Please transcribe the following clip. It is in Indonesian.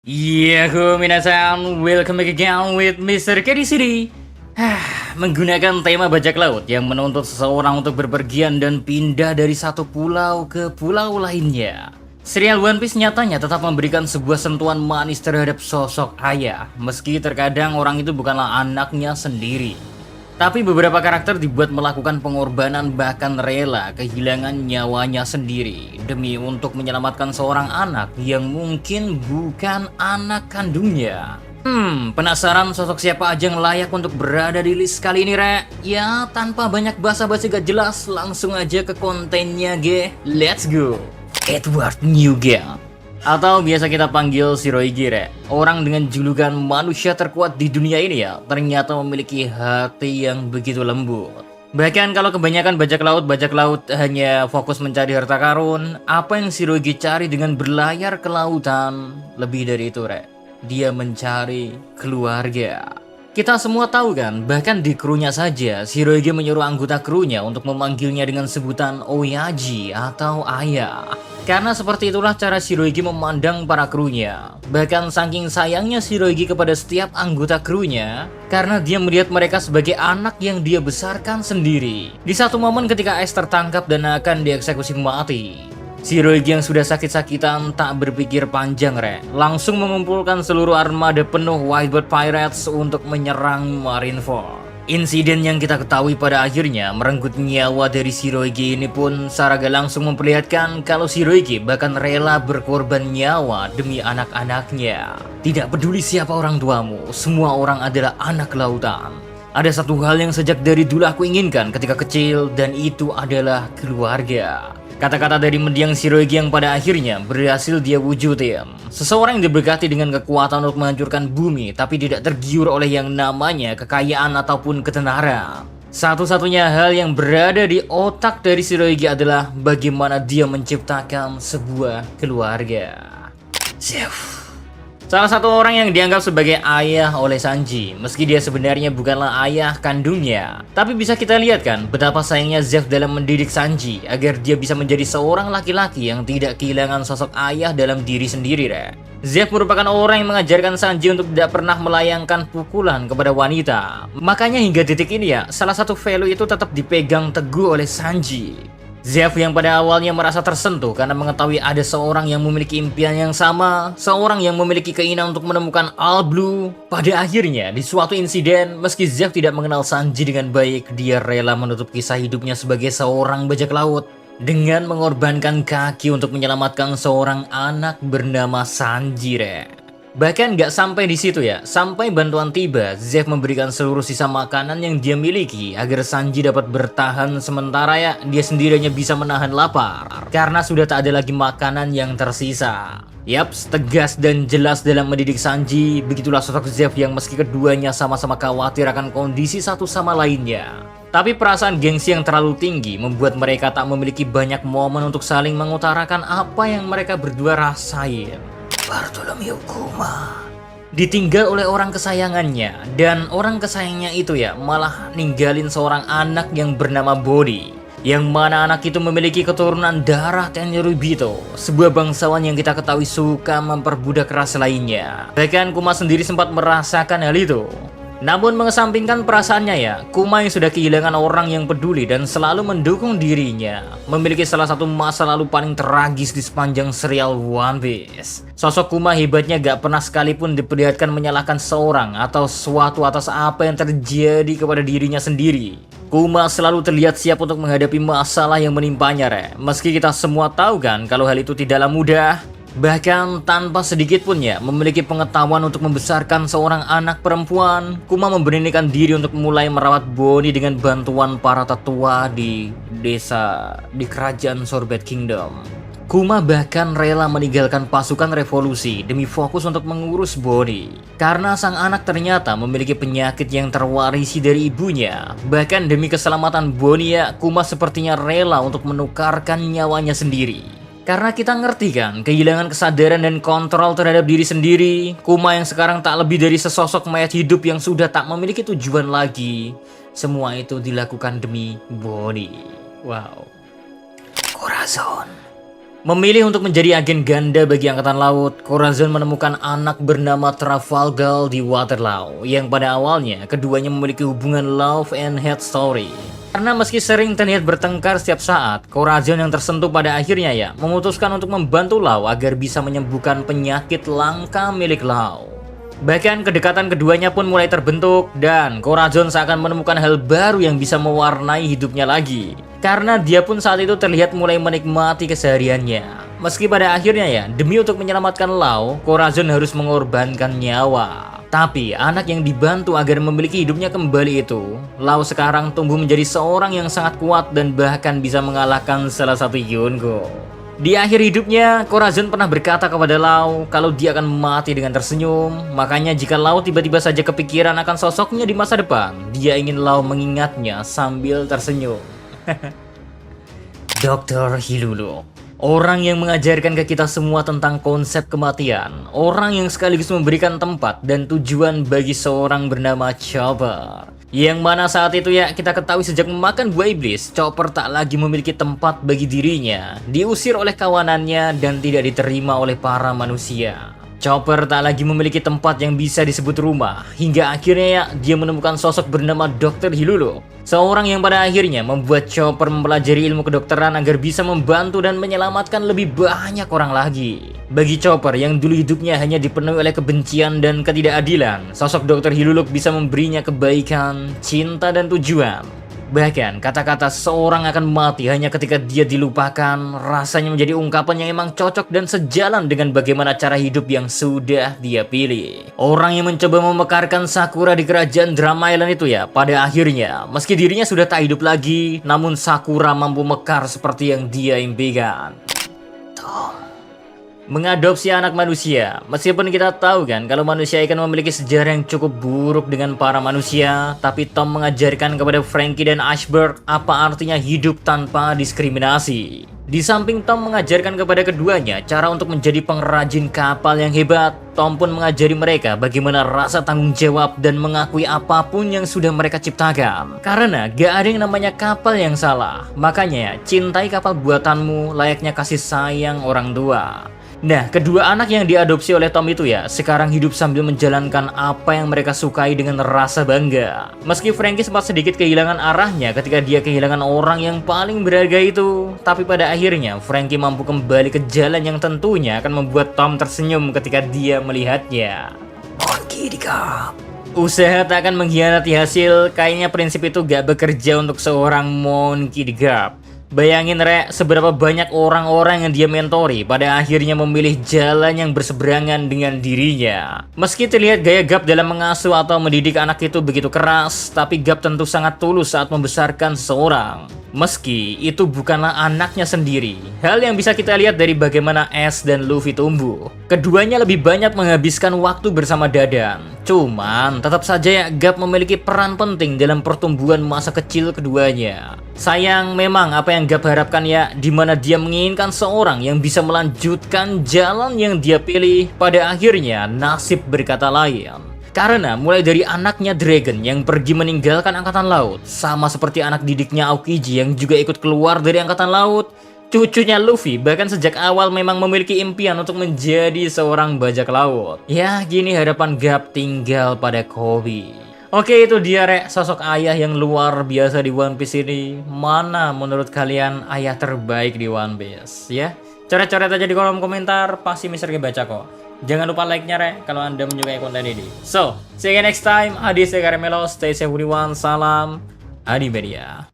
Minasan, welcome back again with Mr. K di sini. Menggunakan tema bajak laut yang menuntut seseorang untuk berpergian dan pindah dari satu pulau ke pulau lainnya. Serial One Piece nyatanya tetap memberikan sebuah sentuhan manis terhadap sosok ayah, meski terkadang orang itu bukanlah anaknya sendiri. Tapi beberapa karakter dibuat melakukan pengorbanan bahkan rela kehilangan nyawanya sendiri demi untuk menyelamatkan seorang anak yang mungkin bukan anak kandungnya. Penasaran sosok siapa aja yang layak untuk berada di list kali ini, Rek? Ya, tanpa banyak basa-basi gak jelas, langsung aja ke kontennya, ge. Let's go. Edward Newgate, atau biasa kita panggil Shirohige, Rek. Orang dengan julukan manusia terkuat di dunia ini ya, ternyata memiliki hati yang begitu lembut. Bahkan kalau kebanyakan bajak laut hanya fokus mencari harta karun, apa yang Shirohige cari dengan berlayar ke lautan? Lebih dari itu, Rek. Dia mencari keluarga. Kita semua tahu kan, bahkan di krunya saja, Shirohige menyuruh anggota krunya untuk memanggilnya dengan sebutan Oyaji atau ayah. Karena seperti itulah cara Shirohige memandang para krunya. Bahkan saking sayangnya Shirohige kepada setiap anggota krunya, karena dia melihat mereka sebagai anak yang dia besarkan sendiri. Di satu momen ketika Ace tertangkap dan akan dieksekusi mati, Shirohige yang sudah sakit-sakitan tak berpikir panjang, Rek. Langsung mengumpulkan seluruh armada penuh Whitebird Pirates untuk menyerang Marineford. Insiden yang kita ketahui pada akhirnya merenggut nyawa dari Shirohige ini pun secara gak langsung memperlihatkan kalau Shirohige bahkan rela berkorban nyawa demi anak-anaknya. Tidak peduli siapa orang tuamu, semua orang adalah anak lautan. Ada satu hal yang sejak dari dulu aku inginkan ketika kecil, dan itu adalah keluarga. Kata-kata dari mendiang Shirohige yang pada akhirnya berhasil dia wujudin. Seseorang yang diberkati dengan kekuatan untuk menghancurkan bumi, tapi tidak tergiur oleh yang namanya kekayaan ataupun ketenaran. Satu-satunya hal yang berada di otak dari Shirohige adalah bagaimana dia menciptakan sebuah keluarga. Salah satu orang yang dianggap sebagai ayah oleh Sanji, meski dia sebenarnya bukanlah ayah kandungnya. Tapi bisa kita lihat kan betapa sayangnya Zeff dalam mendidik Sanji agar dia bisa menjadi seorang laki-laki yang tidak kehilangan sosok ayah dalam diri sendiri, Rek. Zeff merupakan orang yang mengajarkan Sanji untuk tidak pernah melayangkan pukulan kepada wanita. Makanya hingga detik ini ya, salah satu value itu tetap dipegang teguh oleh Sanji. Zeff yang pada awalnya merasa tersentuh karena mengetahui ada seorang yang memiliki impian yang sama, seorang yang memiliki keinginan untuk menemukan All Blue. Pada akhirnya, di suatu insiden, meski Zeff tidak mengenal Sanji dengan baik, dia rela menutup kisah hidupnya sebagai seorang bajak laut dengan mengorbankan kaki untuk menyelamatkan seorang anak bernama Sanji, Rek. Bahkan gak sampai di situ ya, sampai bantuan tiba, Zeff memberikan seluruh sisa makanan yang dia miliki agar Sanji dapat bertahan sementara ya, dia sendiri hanya bisa menahan lapar karena sudah tak ada lagi makanan yang tersisa. Yaps, tegas dan jelas dalam mendidik Sanji, begitulah sosok Zeff yang meski keduanya sama-sama khawatir akan kondisi satu sama lainnya. Tapi perasaan gengsi yang terlalu tinggi membuat mereka tak memiliki banyak momen untuk saling mengutarakan apa yang mereka berdua rasain. Bartholomew Kuma ditinggal oleh orang kesayangannya, dan orang kesayangannya itu ya malah ninggalin seorang anak yang bernama Body, yang mana anak itu memiliki keturunan darah Tenryubito, sebuah bangsawan yang kita ketahui suka memperbudak ras lainnya. Bahkan Kuma sendiri sempat merasakan hal itu. Namun mengesampingkan perasaannya ya, Kuma yang sudah kehilangan orang yang peduli dan selalu mendukung dirinya, memiliki salah satu masa lalu paling tragis di sepanjang serial One Piece. Sosok Kuma hebatnya gak pernah sekalipun diperlihatkan menyalahkan seorang atau sesuatu atas apa yang terjadi kepada dirinya sendiri. Kuma selalu terlihat siap untuk menghadapi masalah yang menimpanya, Rek. Meski kita semua tahu kan kalau hal itu tidaklah mudah. Bahkan tanpa sedikit pun ya memiliki pengetahuan untuk membesarkan seorang anak perempuan, Kuma memberanikan diri untuk mulai merawat Bonnie dengan bantuan para tetua di desa di kerajaan Sorbet Kingdom. Kuma bahkan rela meninggalkan pasukan revolusi demi fokus untuk mengurus Bonnie. Karena sang anak ternyata memiliki penyakit yang terwarisi dari ibunya. Bahkan demi keselamatan Bonnie ya, Kuma sepertinya rela untuk menukarkan nyawanya sendiri. Karena kita ngerti kan, kehilangan kesadaran dan kontrol terhadap diri sendiri. Kuma yang sekarang tak lebih dari sesosok mayat hidup yang sudah tak memiliki tujuan lagi. Semua itu dilakukan demi Bonnie. Wow. Corazon. Memilih untuk menjadi agen ganda bagi Angkatan Laut, Corazon menemukan anak bernama Trafalgar di Waterloo, yang pada awalnya keduanya memiliki hubungan love and hate story. Karena meski sering terlihat bertengkar setiap saat, Corazon yang tersentuh pada akhirnya memutuskan untuk membantu Lau agar bisa menyembuhkan penyakit langka milik Lau. Bahkan kedekatan keduanya pun mulai terbentuk dan Corazon seakan menemukan hal baru yang bisa mewarnai hidupnya lagi. Karena dia pun saat itu terlihat mulai menikmati kesehariannya. Meski pada akhirnya demi untuk menyelamatkan Lau, Corazon harus mengorbankan nyawa. Tapi anak yang dibantu agar memiliki hidupnya kembali itu, Lau sekarang tumbuh menjadi seorang yang sangat kuat dan bahkan bisa mengalahkan salah satu Yonko. Di akhir hidupnya, Corazon pernah berkata kepada Lau kalau dia akan mati dengan tersenyum. Makanya jika Lau tiba-tiba saja kepikiran akan sosoknya di masa depan, dia ingin Lau mengingatnya sambil tersenyum. Dr. Hilulu, orang yang mengajarkan ke kita semua tentang konsep kematian, orang yang sekaligus memberikan tempat dan tujuan bagi seorang bernama Chopper. Yang mana saat itu kita ketahui sejak memakan buah iblis, Chopper tak lagi memiliki tempat bagi dirinya, diusir oleh kawanannya dan tidak diterima oleh para manusia. Chopper tak lagi memiliki tempat yang bisa disebut rumah, hingga akhirnya dia menemukan sosok bernama Dr. Hilulu. Seorang yang pada akhirnya membuat Chopper mempelajari ilmu kedokteran agar bisa membantu dan menyelamatkan lebih banyak orang lagi. Bagi Chopper yang dulu hidupnya hanya dipenuhi oleh kebencian dan ketidakadilan, sosok Dr. Hilulu bisa memberinya kebaikan, cinta, dan tujuan. Bahkan kata-kata seorang akan mati hanya ketika dia dilupakan rasanya menjadi ungkapan yang emang cocok dan sejalan dengan bagaimana cara hidup yang sudah dia pilih. Orang yang mencoba memekarkan Sakura di kerajaan Drama Island itu pada akhirnya meski dirinya sudah tak hidup lagi, namun Sakura mampu mekar seperti yang dia impikan. Mengadopsi anak manusia. Meskipun kita tahu kan kalau manusia akan memiliki sejarah yang cukup buruk dengan para manusia, tapi Tom mengajarkan kepada Frankie dan Ashburn apa artinya hidup tanpa diskriminasi. Di samping Tom mengajarkan kepada keduanya cara untuk menjadi pengrajin kapal yang hebat, Tom pun mengajari mereka bagaimana rasa tanggung jawab dan mengakui apapun yang sudah mereka ciptakan. Karena gak ada yang namanya kapal yang salah. Makanya cintai kapal buatanmu layaknya kasih sayang orang tua. Nah, kedua anak yang diadopsi oleh Tom itu sekarang hidup sambil menjalankan apa yang mereka sukai dengan rasa bangga. Meski Frankie sempat sedikit kehilangan arahnya ketika dia kehilangan orang yang paling berharga itu, tapi pada akhirnya Frankie mampu kembali ke jalan yang tentunya akan membuat Tom tersenyum ketika dia melihatnya. Monkey di Cup. Usaha tak akan mengkhianati hasil, kayaknya prinsip itu gak bekerja untuk seorang Monkey di Cup. Bayangin seberapa banyak orang-orang yang dia mentori pada akhirnya memilih jalan yang berseberangan dengan dirinya. Meski terlihat gaya Gap dalam mengasuh atau mendidik anak itu begitu keras, tapi Gap tentu sangat tulus saat membesarkan seseorang. Meski itu bukanlah anaknya sendiri. Hal yang bisa kita lihat dari bagaimana Ash dan Luffy tumbuh. Keduanya lebih banyak menghabiskan waktu bersama Dadan. Cuman tetap saja Gap memiliki peran penting dalam pertumbuhan masa kecil keduanya. Sayang memang apa yang Gap harapkan di mana dia menginginkan seorang yang bisa melanjutkan jalan yang dia pilih, pada akhirnya nasib berkata lain. Karena mulai dari anaknya Dragon yang pergi meninggalkan Angkatan Laut, sama seperti anak didiknya Aokiji yang juga ikut keluar dari Angkatan Laut, cucunya Luffy bahkan sejak awal memang memiliki impian untuk menjadi seorang bajak laut. Ya, gini harapan Gap tinggal pada Koby. Oke, itu dia sosok ayah yang luar biasa di One Piece ini. Mana menurut kalian ayah terbaik di One Piece ya? Coret-coret aja di kolom komentar, pasti Mister baca kok. Jangan lupa like-nya kalau Anda menyukai konten ini. So, see you next time. Adi Sekaremelo, stay safe everyone. Salam Adi Media.